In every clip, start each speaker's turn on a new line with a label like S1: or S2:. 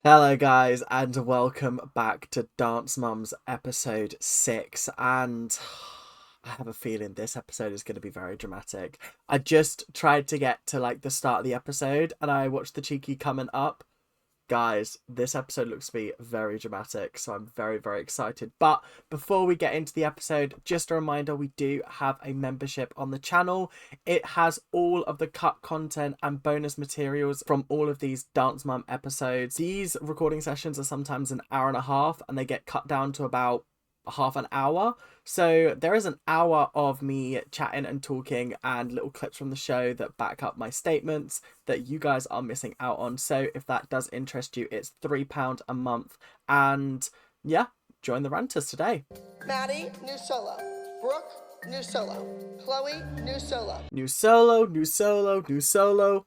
S1: Hello guys and welcome back to Dance Mums episode 6, and I have a feeling this episode is going to be very dramatic. I just tried to get to like the start of the episode and I watched the cheeky coming up. Guys, this episode looks to be very dramatic, so I'm very excited. But before we get into the episode, just a reminder, we do have a membership on the channel. It has all of the cut content and bonus materials from all of these Dance Mum episodes. These recording sessions are sometimes an hour and a half, and they get cut down to about half an hour. So there is an hour of me chatting and talking and little clips from the show that back up my statements that you guys are missing out on. So if that does interest you, it's £3 a month. And yeah, join the ranters today.
S2: Maddie, new solo. Brooke, new solo. Chloe, new solo.
S1: New solo, new solo, new solo.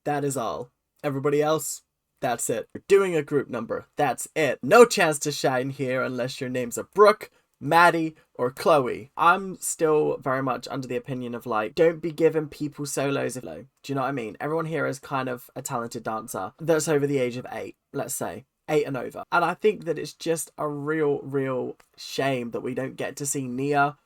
S1: That is all. Everybody else, that's it. We're doing a group number. That's it. No chance to shine here unless your names are Brooke, Maddie, or Chloe. I'm still very much under the opinion of like, don't be giving people solos. Do you know what I mean? Everyone here is kind of a talented dancer that's over the age of 8, let's say. 8 and over. And I think that it's just a real shame that we don't get to see Nia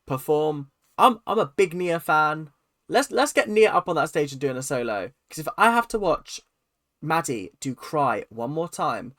S1: perform. I'm a big Nia fan. Let's get Nia up on that stage and doing a solo. Because if I have to watch Maddie do Cry one more time,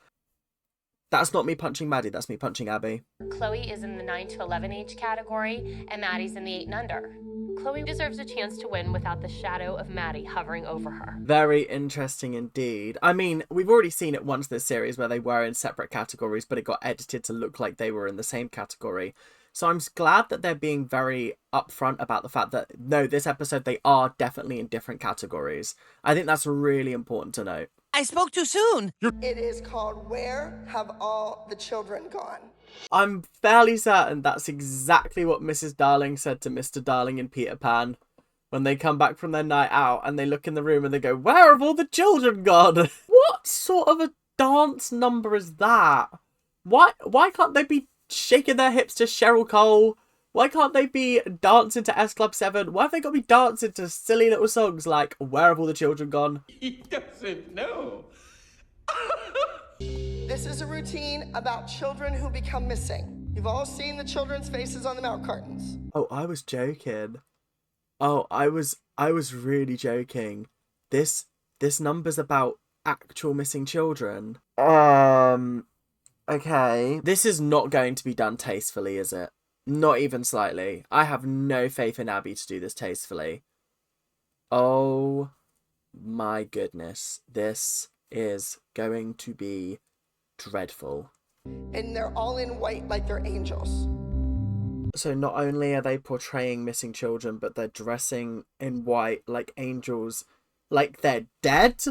S1: that's not me punching Maddie, that's me punching Abby.
S3: Chloe is in the 9 to 11 age category, and Maddie's in the 8 and under. Chloe deserves a chance to win without the shadow of Maddie hovering over her.
S1: Very interesting indeed. I mean, we've already seen it once this series where they were in separate categories, but it got edited to look like they were in the same category. So I'm glad that they're being very upfront about the fact that, no, this episode, they are definitely in different categories. I think that's really important to note.
S4: I spoke too soon.
S2: It is called Where Have All the Children Gone?
S1: I'm fairly certain that's exactly what Mrs. Darling said to Mr. Darling in Peter Pan when they come back from their night out and they look in the room and they go, "Where have all the children gone?" What sort of a dance number is that? Why can't they be shaking their hips to Cheryl Cole? Why can't they be dancing to S Club 7? Why have they got to be dancing to silly little songs like "Where Have All the Children Gone"?
S5: He doesn't know.
S2: This is a routine about children who become missing. You've all seen the children's faces on the milk cartons.
S1: Oh, I was joking. Oh, I was really joking. This number's about actual missing children. Okay. This is not going to be done tastefully, is it? Not even slightly. I have no faith in Abby to do this tastefully. Oh my goodness. This is going to be dreadful.
S2: And they're all in white like they're angels.
S1: So not only are they portraying missing children, but they're dressing in white like angels, like they're dead?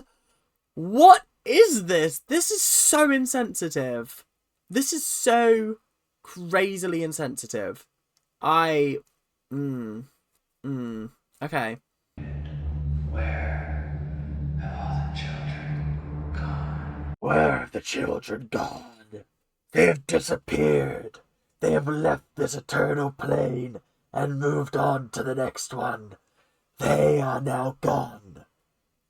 S1: What is this? This is so insensitive. This is so crazily insensitive. Okay.
S5: Where have all the children gone?
S1: Where have the children gone? They have disappeared. They have left this eternal plane and moved on to the next one. They are now gone.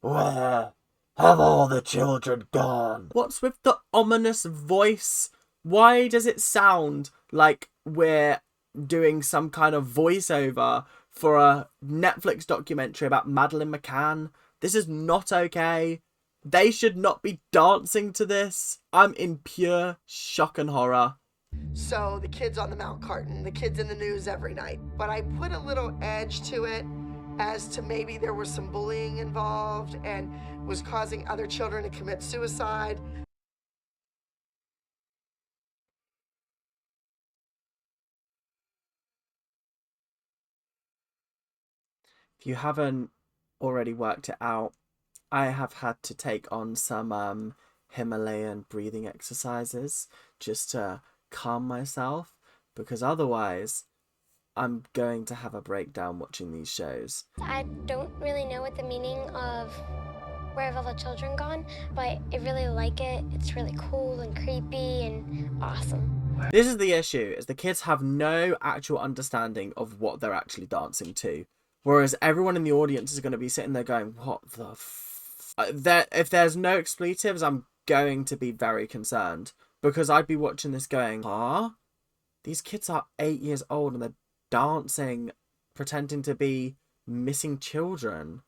S1: Where have all the children gone? What's with the ominous voice? Why does it sound like we're doing some kind of voiceover for a Netflix documentary about Madeleine McCann? This is not okay. They should not be dancing to this. I'm in pure shock and horror.
S2: So the kids on the milk carton, the kids in the news every night. But I put a little edge to it as to maybe there was some bullying involved and was causing other children to commit suicide.
S1: If you haven't already worked it out, I have had to take on some Himalayan breathing exercises just to calm myself, because otherwise I'm going to have a breakdown watching these shows.
S6: I don't really know what the meaning of Where Have All the Children Gone, but I really like it. It's really cool and creepy and awesome.
S1: This is the issue, is the kids have no actual understanding of what they're actually dancing to. Whereas everyone in the audience is going to be sitting there going, what the if there's no expletives, I'm going to be very concerned, because I'd be watching this going, huh? These kids are 8 years old and they're dancing, pretending to be missing children.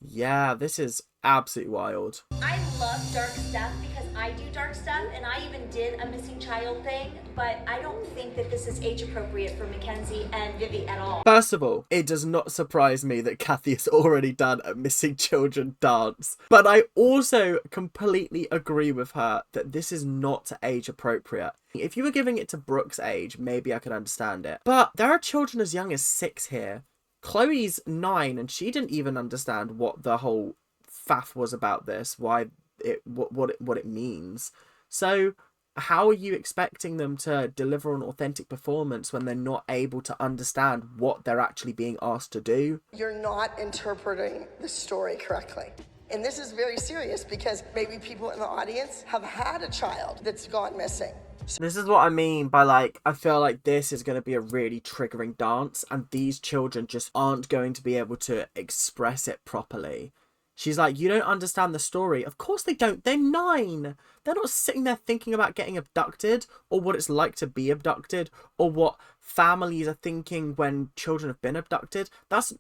S1: Yeah, this is absolutely wild.
S4: I love dark stuff because I do dark stuff, and I even did a missing child thing, but I don't think that this is age appropriate for Mackenzie and Vivi at all.
S1: First of all, it does not surprise me that Kathy has already done a missing children dance, but I also completely agree with her that this is not age appropriate. If you were giving it to Brooke's age, maybe I could understand it, but there are children as young as 6 here. Chloe's 9 and she didn't even understand what the whole faff was about this, why it what it means. So how are you expecting them to deliver an authentic performance when they're not able to understand what they're actually being asked to do?
S2: You're not interpreting the story correctly. And this is very serious because maybe people in the audience have had a child that's gone missing.
S1: This is what I mean by, like, I feel like this is going to be a really triggering dance and these children just aren't going to be able to express it properly. She's like, you don't understand the story. Of course they don't. They're 9. They're not sitting there thinking about getting abducted or what it's like to be abducted or what families are thinking when children have been abducted. That's...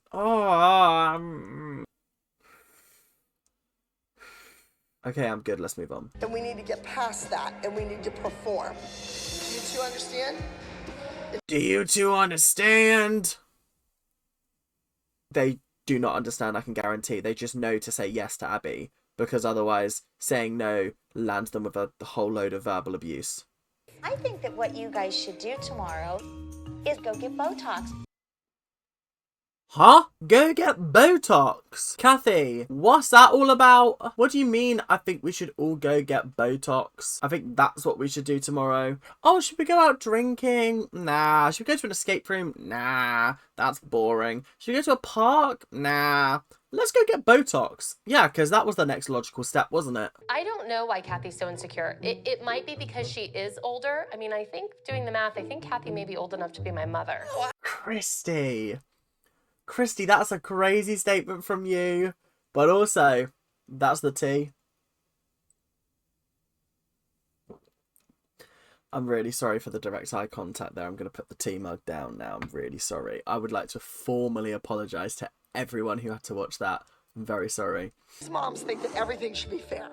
S1: Okay, I'm good. Let's move on.
S2: And we need to get past that and we need to perform. Do you two understand?
S1: Do you two understand? They do not understand, I can guarantee. They just know to say yes to Abby, because otherwise saying no lands them with a whole load of verbal abuse.
S4: I think that what you guys should do tomorrow is go get Botox.
S1: Huh? Go get Botox? Kathy, what's that all about? What do you mean I think we should all go get Botox? I think that's what we should do tomorrow. Oh, should we go out drinking? Nah. Should we go to an escape room? Nah. That's boring. Should we go to a park? Nah. Let's go get Botox. Yeah, because that was the next logical step, wasn't it?
S3: I don't know why Kathy's so insecure. It might be because she is older. I mean, I think doing the math, I think Kathy may be old enough to be my mother.
S1: Christy, that's a crazy statement from you. But also, that's the tea. I'm really sorry for the direct eye contact there. I'm going to put the tea mug down now. I'm really sorry. I would like to formally apologise to everyone who had to watch that. I'm very sorry.
S2: Moms think that everything should be fair,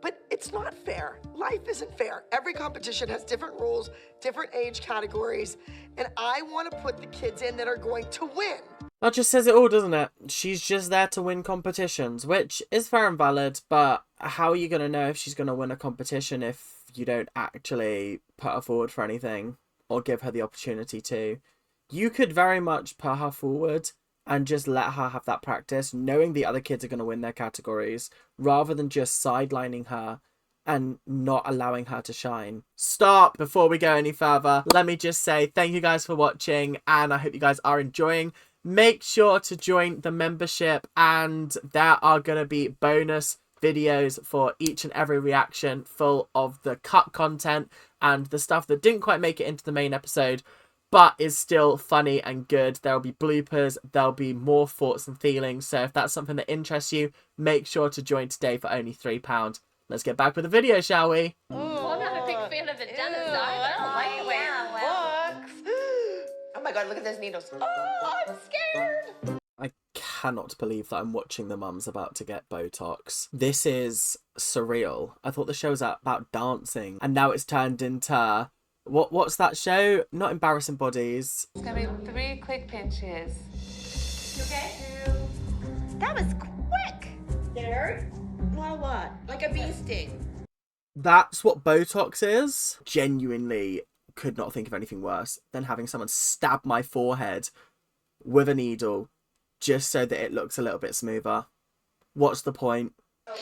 S2: but it's not fair. Life isn't fair. Every competition has different rules, different age categories, and I want to put the kids in that are going to win.
S1: That just says it all, doesn't it? She's just there to win competitions, which is fair and valid, but how are you going to know if she's going to win a competition if you don't actually put her forward for anything or give her the opportunity to? You could very much put her forward and just let her have that practice, knowing the other kids are going to win their categories, rather than just sidelining her and not allowing her to shine. Stop! Before we go any further, let me just say thank you guys for watching, and I hope you guys are enjoying. Make sure to join the membership, and there are going to be bonus videos for each and every reaction full of the cut content and the stuff that didn't quite make it into the main episode but is still funny and good. There'll be bloopers, there'll be more thoughts and feelings, so if that's something that interests you, make sure to join today for only £3. Let's get back with the video, shall we?
S3: Well, I'm not a big fan of the dentist either. I don't like the way it looks.
S4: Oh my god, look at those needles. Oh, I'm scared.
S1: I cannot believe that I'm watching the mums about to get Botox. This is surreal. I thought the show was about dancing, and now it's turned into... What's that show? Not Embarrassing Bodies.
S7: It's gonna be 3 quick pinches.
S4: You okay? That was quick. Did it hurt? Well, what? Like a bee sting.
S1: That's what Botox is. Genuinely could not think of anything worse than having someone stab my forehead with a needle just so that it looks a little bit smoother. What's the point?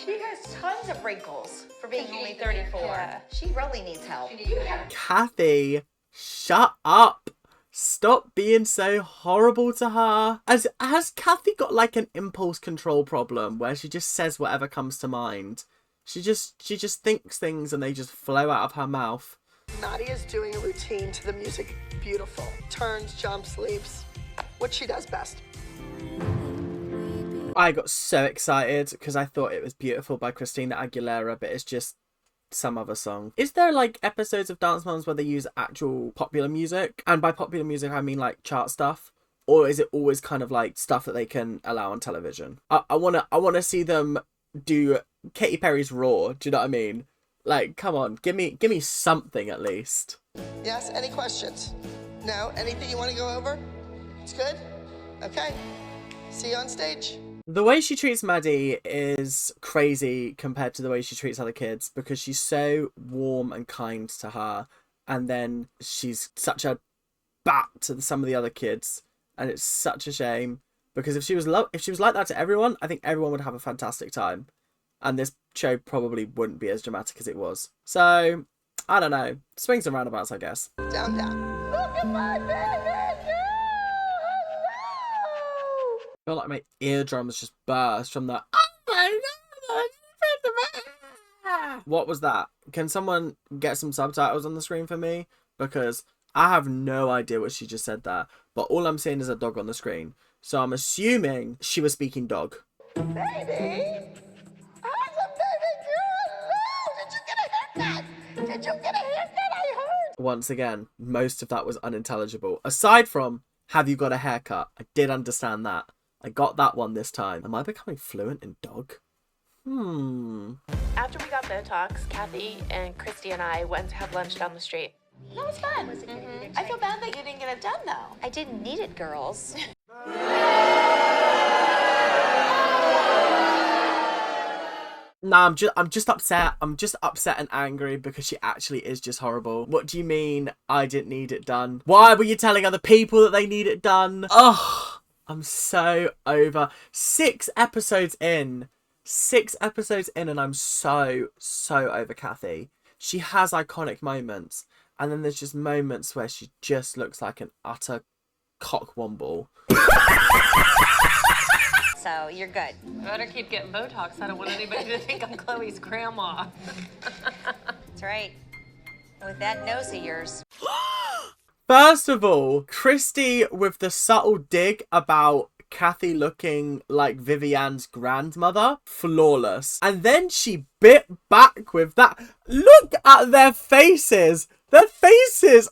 S4: She has tons of wrinkles for being only 34.
S7: Yeah.
S4: She really needs help.
S1: Kathy, shut up. Stop being so horrible to her. Has Kathy got like an impulse control problem where she just says whatever comes to mind? She just thinks things and they just flow out of her mouth.
S2: Maddie is doing a routine to the music. Beautiful. Turns, jumps, leaps. What she does best.
S1: I got so excited because I thought it was beautiful by Christina Aguilera, but it's just some other song. Is there like episodes of Dance Moms where they use actual popular music? And by popular music, I mean like chart stuff. Or is it always kind of like stuff that they can allow on television? I wanna see them do Katy Perry's Raw. Do you know what I mean? Like, come on, give me something at least.
S2: Yes, any questions? No? Anything you want to go over? It's good? Okay. See you on stage.
S1: The way she treats Maddie is crazy compared to the way she treats other kids, because she's so warm and kind to her, and then she's such a bat to some of the other kids, and it's such a shame, because if she was like that to everyone, I think everyone would have a fantastic time, and this show probably wouldn't be as dramatic as it was. So I don't know, swings and roundabouts, I guess.
S2: Down, down. Look at my baby!
S1: I feel like my eardrums just burst from the oh my god. What was that? Can someone get some subtitles on the screen for me? Because I have no idea what she just said there. But all I'm seeing is a dog on the screen. So I'm assuming she was speaking dog.
S2: Baby? How's a baby girl? No! Did you get a haircut? Did you get a haircut? I heard.
S1: Once again, most of that was unintelligible. Aside from, have you got a haircut? I did understand that. I got that one this time. Am I becoming fluent in dog?
S8: After we got Botox, Kathy and Christy and I went to have lunch down the street. That was fun. I feel bad that you didn't get it done, though.
S4: I didn't need it, girls.
S1: Nah, I'm just upset. I'm just upset and angry because she actually is just horrible. What do you mean I didn't need it done? Why were you telling other people that they need it done? Ugh. I'm so over 6 episodes in. 6 episodes in and I'm so over Kathy. She has iconic moments. And then there's just moments where she just looks like an utter cockwomble.
S4: So you're good.
S3: Better keep getting Botox. I don't want anybody to think I'm Chloe's grandma.
S4: That's right. With that nose of yours.
S1: First of all, Christy with the subtle dig about Kathy looking like Vivianne's grandmother, flawless. And then she bit back with that. Look at their faces. Their faces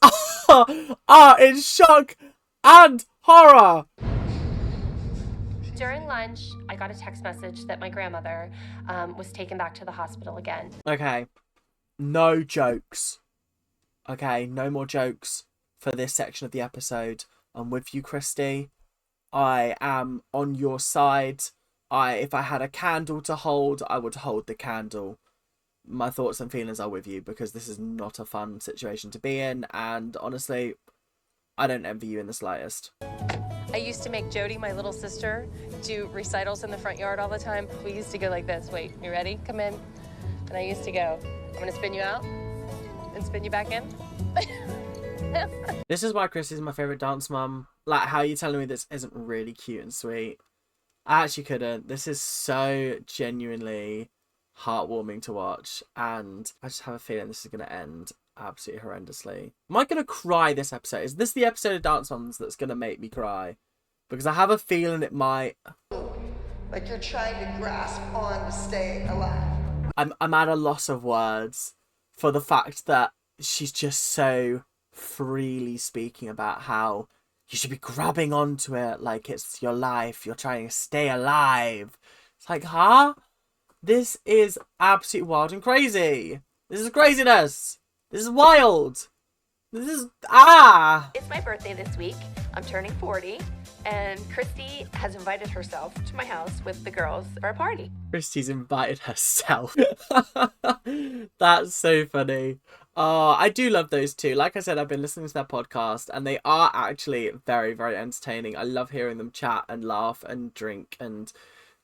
S1: are in shock and horror.
S3: During lunch, I got a text message that my grandmother was taken back to the hospital again.
S1: Okay, no jokes. Okay, no more jokes for this section of the episode. I'm with you, Christy. I am on your side. If I had a candle to hold, I would hold the candle. My thoughts and feelings are with you because this is not a fun situation to be in, and honestly, I don't envy you in the slightest.
S3: I used to make Jody, my little sister, do recitals in the front yard all the time. We used to go like this. Wait, you ready? Come in. And I used to go, I'm gonna spin you out and spin you back in.
S1: This is why Chris is my favourite dance mum. Like, how are you telling me this isn't really cute and sweet? I actually couldn't. This is so genuinely heartwarming to watch, and I just have a feeling this is going to end absolutely horrendously. Am I going to cry this episode? Is this the episode of Dance Moms that's going to make me cry? Because I have a feeling it might.
S2: Like you're trying to grasp on to stay alive.
S1: I'm at a loss of words for the fact that she's just so freely speaking about how you should be grabbing onto it like it's your life. You're trying to stay alive. It's like, huh? This is absolutely wild and crazy. This is craziness. This is wild. This is,
S8: It's my birthday this week. I'm turning 40, and Christy has invited herself to my house with the girls for a party.
S1: Christy's invited herself. That's so funny. Oh, I do love those two. Like I said, I've been listening to their podcast, and they are actually very, very entertaining. I love hearing them chat and laugh and drink and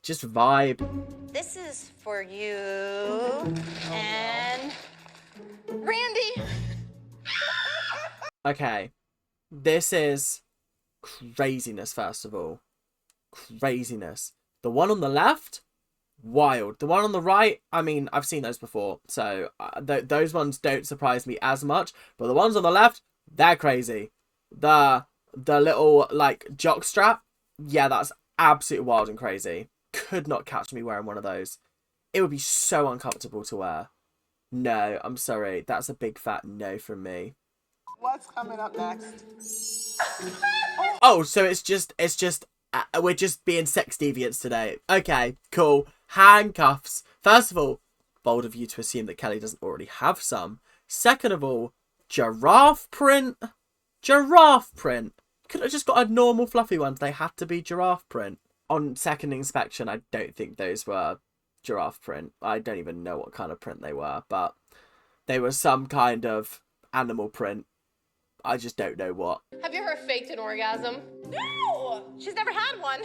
S1: just vibe.
S4: This is for you and Randy.
S1: Okay, this is craziness, first of all. Craziness. The one on the left, wild. The one on the right, I mean, I've seen those before, so those ones don't surprise me as much, but the ones on the left, they're crazy. The little, like, jock strap, yeah, that's absolutely wild and crazy. Could not catch me wearing one of those. It would be so uncomfortable to wear. No, I'm sorry. That's a big fat no from me.
S2: What's coming up next?
S1: Oh, so it's just we're just being sex deviants today. Okay, cool. Handcuffs. First of all, bold of you to assume that Kelly doesn't already have some. Second of all, giraffe print. Giraffe print. Could have just got a normal fluffy one. They had to be giraffe print. On second inspection, I don't think those were giraffe print. I don't even know what kind of print they were, but they were some kind of animal print. I just don't know what.
S3: Have you ever faked an orgasm?
S8: No! She's never had one.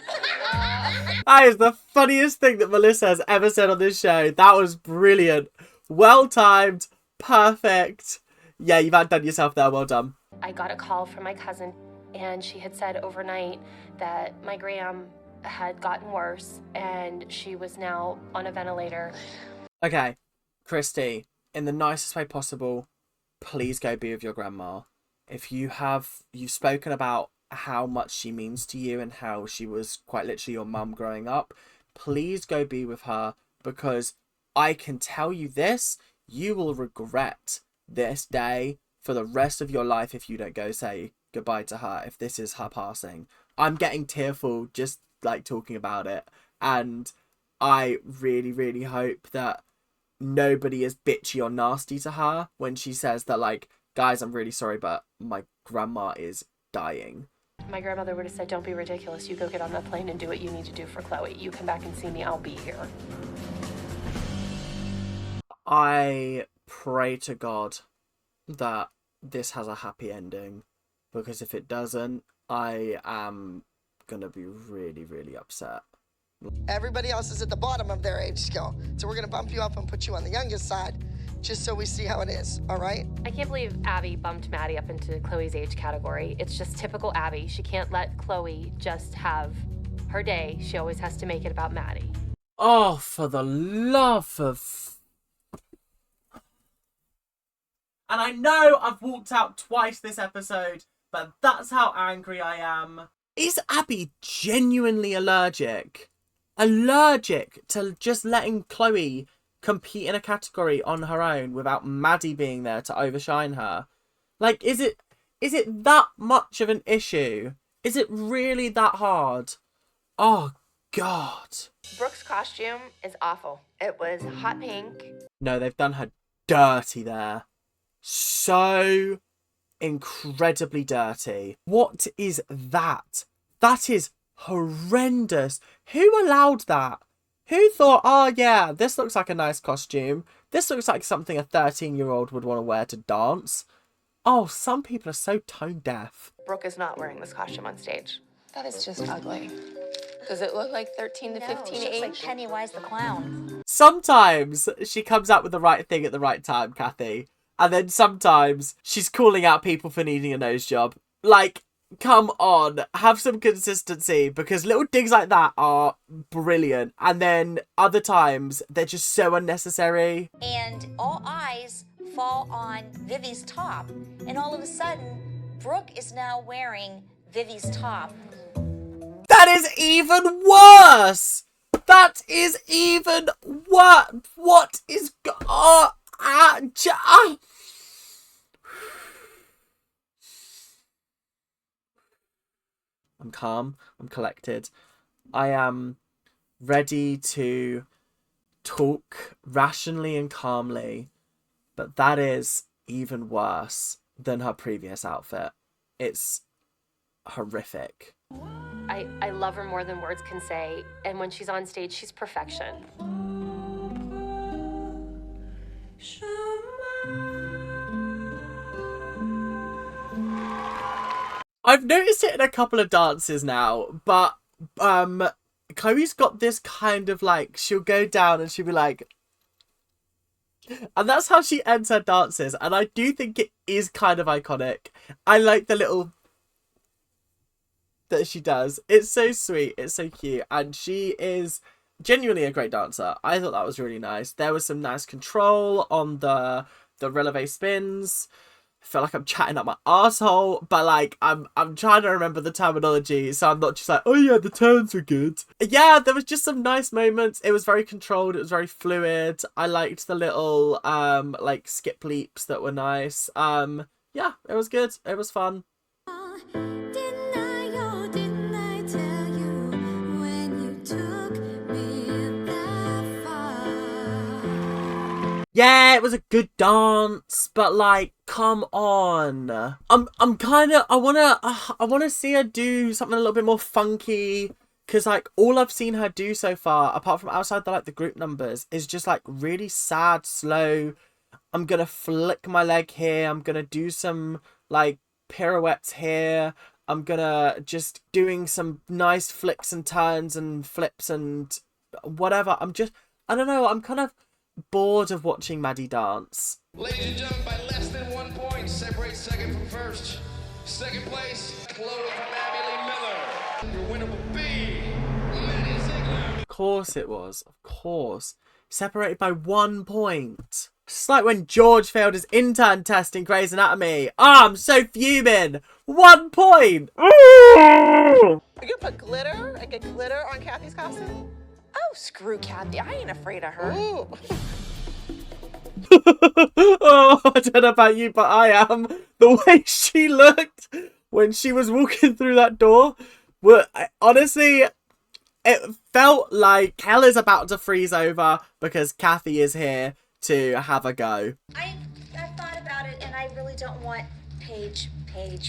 S1: That is the funniest thing that Melissa has ever said on this show. That was brilliant. Well timed. Perfect. Yeah, you've outdone yourself there. Well done.
S3: I got a call from my cousin, and she had said overnight that my gram had gotten worse, and she was now on a ventilator.
S1: Okay, Christy, in the nicest way possible, please go be with your grandma. If you've spoken about how much she means to you and how she was quite literally your mum growing up, please go be with her, because I can tell you this, you will regret this day for the rest of your life if you don't go say goodbye to her, if this is her passing. I'm getting tearful just like talking about it, and I really, really hope that nobody is bitchy or nasty to her when she says that, like, guys, I'm really sorry, but my grandma is dying.
S3: My grandmother would have said, don't be ridiculous. You go get on the plane and do what you need to do for Chloe. You come back and see me. I'll be here.
S1: I pray to God that this has a happy ending, because if it doesn't, I am going to be really, really upset.
S2: Everybody else is at the bottom of their age scale. So we're going to bump you up and put you on the youngest side, just so we see how it is, all right?
S3: I can't believe Abby bumped Maddie up into Chloe's age category. It's just typical Abby. She can't let Chloe just have her day. She always has to make it about Maddie.
S1: Oh, for the love of... And I know I've walked out twice this episode, but that's how angry I am. Is Abby genuinely allergic? Allergic to just letting Chloe compete in a category on her own without Maddie being there to overshine her? Like, is it that much of an issue? Is it really that hard? Oh, God.
S8: Brooke's costume is awful. It was hot pink.
S1: No, they've done her dirty there. So incredibly dirty. What is that? That is horrendous. Who allowed that? Who thought, oh yeah, this looks like a nice costume. This looks like something a 13-year-old would want to wear to dance. Oh, some people are so tone deaf.
S8: Brooke is not wearing this costume on stage.
S3: That is just ugly. Does it look like 13 to 15
S4: she looks
S3: age?
S4: like Pennywise the clown.
S1: Sometimes she comes out with the right thing at the right time, Kathy. And then sometimes she's calling out people for needing a nose job. Like, come on, have some consistency, because little digs like that are brilliant. And then other times, they're just so unnecessary.
S4: And all eyes fall on Vivi's top. And all of a sudden, Brooke is now wearing Vivi's top.
S1: That is even worse! That is even worse! What is... I'm calm. I'm collected. I am ready to talk rationally and calmly, but that is even worse than her previous outfit. It's horrific.
S3: I love her more than words can say, and when she's on stage, she's perfection.
S1: I've noticed it in a couple of dances now, but Chloe's got this kind of like, she'll go down and she'll be like, and that's how she ends her dances, and I do think it is kind of iconic. I like the little that she does. It's so sweet, it's so cute, and she is genuinely a great dancer. I thought that was really nice. There was some nice control on the releve spins. feel like I'm chatting up my asshole, but like I'm trying to remember the terminology, so I'm not just like, oh yeah, the turns were good. Yeah, there was just some nice moments. It was very controlled, it was very fluid. I liked the little like skip leaps that were nice. Yeah, it was good. It was fun. Yeah, it was a good dance, but like, come on. I'm kind of, I wanna see her do something a little bit more funky, because like all I've seen her do so far, apart from outside the group numbers, is just like really sad, slow. I'm gonna flick my leg here. I'm gonna do some like pirouettes here. I'm gonna just doing some nice flicks and turns and flips and whatever. I don't know. I'm kind of bored of watching Maddie dance.
S5: Ladies and gentlemen, by less than 1 point, separate second from first. Second place, Chloe from Abby Lee Miller. Your winner will be Maddie Ziegler.
S1: Of course it was. Of course. Separated by 1 point. It's like when George failed his intern test in Grey's Anatomy. Oh, I'm so fuming. 1 point.
S9: You gonna put glitter and get glitter on Kathy's costume?
S8: Oh, screw Kathy. I ain't afraid of her.
S9: Ooh.
S1: Oh, I don't know about you, but I am. The way she looked when she was walking through that door, honestly, it felt like hell is about to freeze over because Kathy is here to have a go.
S4: I thought about it, and I really don't want Paige.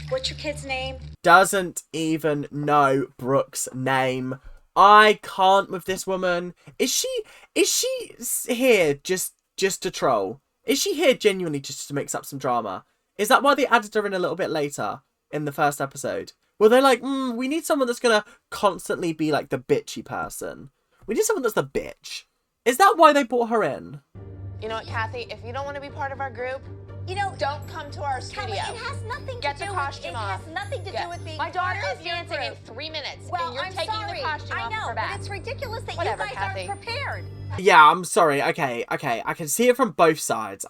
S4: What's your kid's name?
S1: Doesn't even know Brooke's name. I can't with this woman. Is she here just to troll? Is she here genuinely just to mix up some drama? Is that why they added her in a little bit later in the first episode? Were they like, we need someone that's gonna constantly be like the bitchy person. We need someone that's the bitch. Is that why they brought her in?
S8: You know what, Kathy? If you don't want to be part of our group, don't come to our studio.
S4: Kelly, it has nothing to
S8: Get
S4: do
S8: the costume
S4: with,
S8: off.
S4: It has nothing to do with being
S8: My daughter
S4: part
S8: is
S4: of your
S8: dancing
S4: group.
S8: in 3 minutes,
S4: Well,
S8: and you're
S4: I'm
S8: taking
S4: sorry.
S8: the costume
S4: I
S8: off
S4: know,
S8: of her back.
S4: but it's ridiculous that
S8: Whatever,
S4: you guys
S8: Kathy.
S4: aren't prepared.
S1: Yeah, I'm sorry. Okay. I can see it from both sides.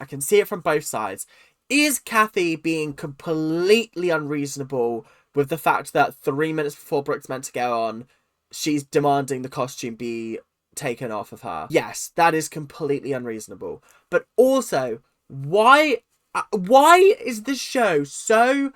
S1: Is Kathy being completely unreasonable with the fact that 3 minutes before Brooke's meant to go on, she's demanding the costume be taken off of her? Yes, that is completely unreasonable. But also, why is this show so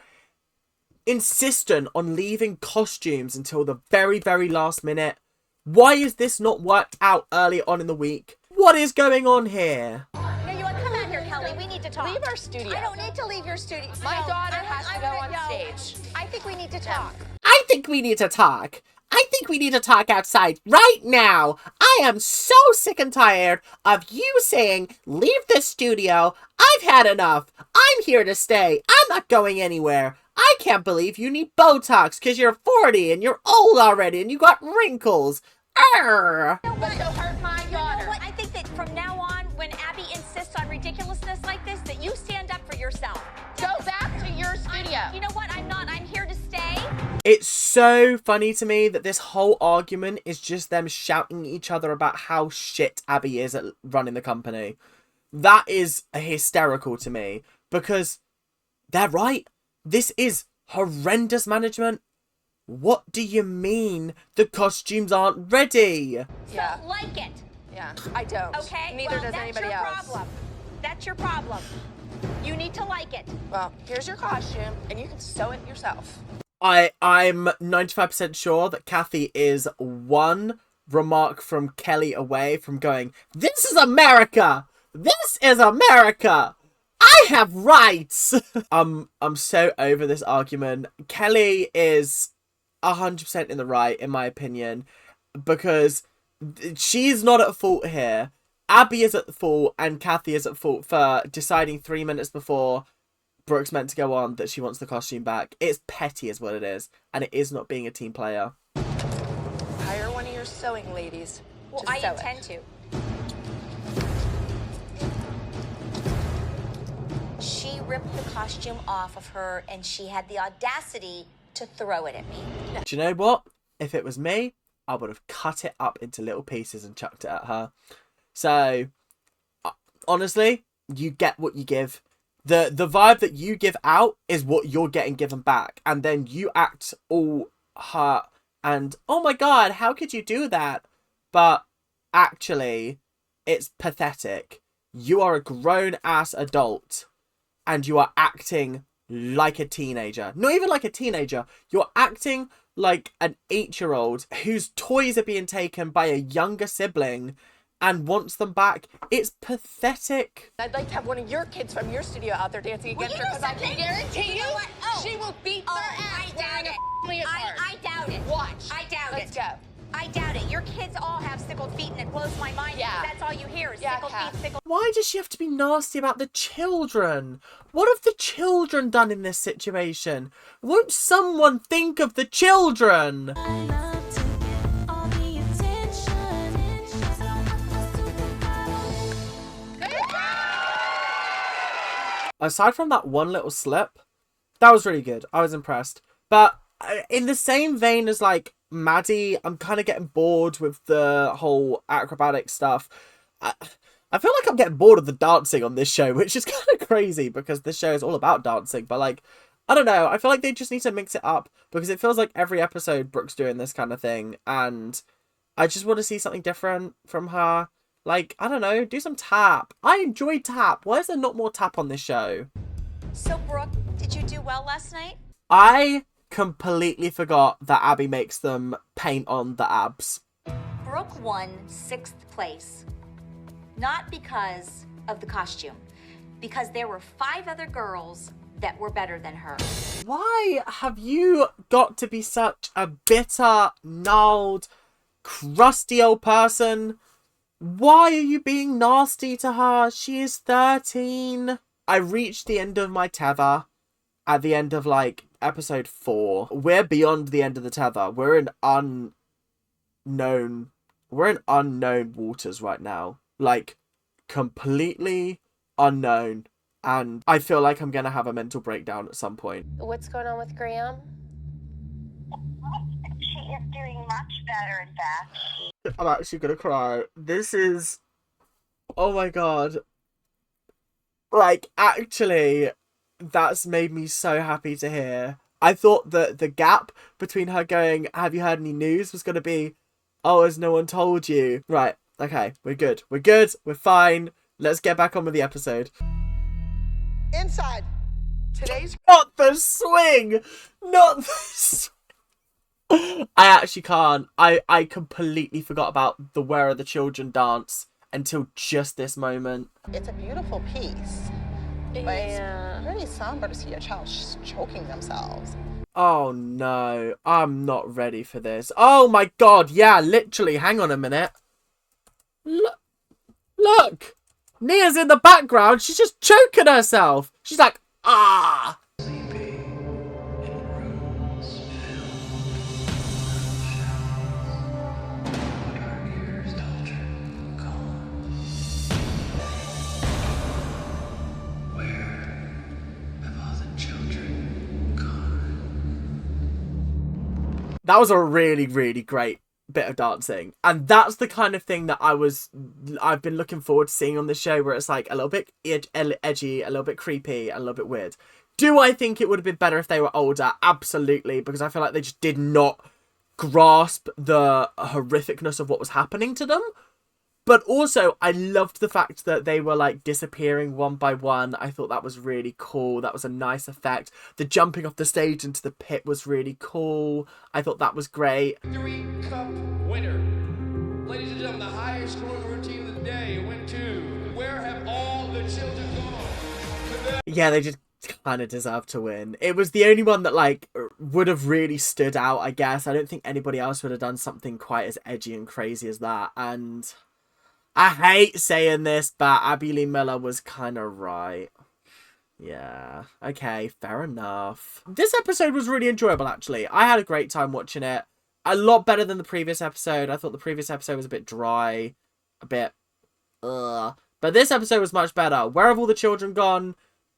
S1: insistent on leaving costumes until the very, very last minute? Why is this not worked out early on in the week? What is going on here?
S4: No, you want to come out here, Kelly. We need to talk.
S8: Leave our studio.
S4: I don't need to leave your studio.
S8: My
S4: No,
S8: daughter
S4: I
S8: has to go on stage.
S4: I think we need to talk.
S1: I think we need to talk. I think we need to talk outside right now. I am so sick and tired of you saying, leave the studio. I've had enough. I'm here to stay. I'm not going anywhere. I can't believe you need Botox because you're 40 and you're old already and you got wrinkles. Arr!
S4: You know what?
S8: Don't hurt my
S4: You know
S8: daughter.
S4: what? I think that from now on, when Abby insists on ridiculousness like this, that you stand up for yourself.
S8: Go back to your studio.
S4: You know what? I'm not. I'm here to stay.
S1: It's so funny to me that this whole argument is just them shouting at each other about how shit Abby is at running the company. That is hysterical to me because they're right. This is horrendous management. What do you mean the costumes aren't ready?
S8: Yeah.
S4: So like it.
S8: Yeah, I don't.
S4: Okay?
S8: Neither
S4: well,
S8: does
S4: that's
S8: anybody
S4: your
S8: else.
S4: problem. That's your problem. You need to like it.
S8: Well, here's your costume, and you can sew it yourself.
S1: I'm 95% sure that Kathy is one remark from Kelly away from going, this is America! This is America! I have rights! I'm so over this argument. Kelly is 100% in the right, in my opinion, because she's not at fault here. Abby is at fault, and Kathy is at fault for deciding 3 minutes before Brooke's meant to go on that she wants the costume back. It's petty is what it is, and it is not being a team player.
S8: Hire one of your sewing ladies.
S4: Well,
S8: to
S4: I
S8: sew
S4: intend
S8: it.
S4: to. She ripped the costume off of her, and she had the audacity to throw it at me.
S1: Do you know what? If it was me, I would have cut it up into little pieces and chucked it at her. So, honestly, you get what you give. The vibe that you give out is what you're getting given back. And then you act all hurt and, oh my God, how could you do that? But actually, it's pathetic. You are a grown-ass adult and you are acting like a teenager. Not even like a teenager. You're acting like an 8-year-old whose toys are being taken by a younger sibling and wants them back. It's pathetic.
S8: I'd like to have one of your kids from your studio out there dancing against her, because I can guarantee you she will beat their ass.
S4: I doubt it. I doubt it.
S8: Watch.
S4: I doubt it.
S8: Let's go.
S4: I doubt it. Your kids all have sickled feet, and it blows my mind.
S8: Yeah.
S4: That's all you hear is
S8: Yeah,
S4: sickled
S8: Kat.
S4: feet, sickled.
S1: Why does she have to be nasty about the children? What have the children done in this situation? Won't someone think of the children? Aside from that one little slip, that was really good. I was impressed. But in the same vein as like Maddie, I'm kind of getting bored with the whole acrobatic stuff. I feel like I'm getting bored of the dancing on this show, which is kind of crazy because this show is all about dancing. But like, I don't know. I feel like they just need to mix it up because it feels like every episode Brooke's doing this kind of thing. And I just want to see something different from her. Like, I don't know, do some tap. I enjoy tap. Why is there not more tap on this show?
S4: So, Brooke, did you do well last night?
S1: I completely forgot that Abby makes them paint on the abs.
S4: Brooke won 6th place. Not because of the costume. Because there were 5 other girls that were better than her.
S1: Why have you got to be such a bitter, gnarled, crusty old person? Why are you being nasty to her? She is 13. I reached the end of my tether at the end of, like, episode 4. We're beyond the end of the tether. We're in unknown waters right now. Like, completely unknown. And I feel like I'm going to have a mental breakdown at some point.
S3: What's going on with Graham?
S4: She is doing much better, in fact.
S1: I'm actually gonna cry. This is... Oh my God. Like, actually, that's made me so happy to hear. I thought that the gap between her going, have you heard any news, was gonna be, oh, has no one told you? Right, okay, we're good. We're good, we're fine. Let's get back on with the episode.
S2: Inside. Today's
S1: Not the swing! Not the swing! I actually can't. I completely forgot about the Where Are the Children dance until just this moment.
S9: It's a beautiful piece. But it's really somber to see a child choking themselves.
S1: Oh no, I'm not ready for this. Oh my God, yeah, literally. Hang on a minute. Look! Nia's in the background. She's just choking herself. She's like, ah! That was a really, really great bit of dancing. And that's the kind of thing that I've been looking forward to seeing on the show, where it's like a little bit edgy, a little bit creepy, and a little bit weird. Do I think it would have been better if they were older? Absolutely, because I feel like they just did not grasp the horrificness of what was happening to them. But also, I loved the fact that they were, like, disappearing one by one. I thought that was really cool. That was a nice effect. The jumping off the stage into the pit was really cool. I thought that was great.
S5: 3-cup winner. Ladies and gentlemen, the highest scoring routine of the day went to Where Have All the Children Gone?
S1: Yeah, they just kind of deserved to win. It was the only one that, like, would have really stood out, I guess. I don't think anybody else would have done something quite as edgy and crazy as that. And I hate saying this, but Abby Lee Miller was kind of right. Yeah, okay, fair enough. This episode was really enjoyable, actually. I had a great time watching it. A lot better than the previous episode. I thought the previous episode was a bit dry. A bit... But this episode was much better. Where Have All the Children Gone?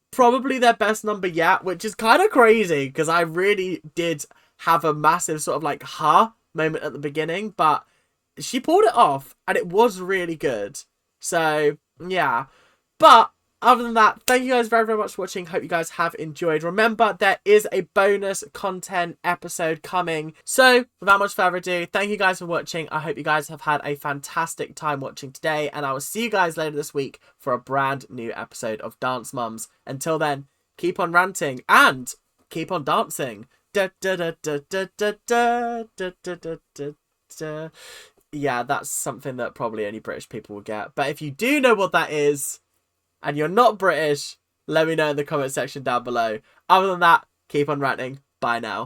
S1: Probably their best number yet, which is kind of crazy, because I really did have a massive sort of, like, moment at the beginning, but she pulled it off, and it was really good. So, yeah. But Other than that, thank you guys very, very much for watching. Hope you guys have enjoyed. Remember, there is a bonus content episode coming. So, without much further ado, thank you guys for watching. I hope you guys have had a fantastic time watching today. And I will see you guys later this week for a brand new episode of Dance Mums. Until then, keep on ranting and keep on dancing. Da, da, da, da, da, da, da, da, da, da, da. Yeah, that's something that probably only British people will get. But if you do know what that is, and you're not British, let me know in the comment section down below. Other than that, keep on ranting. Bye now.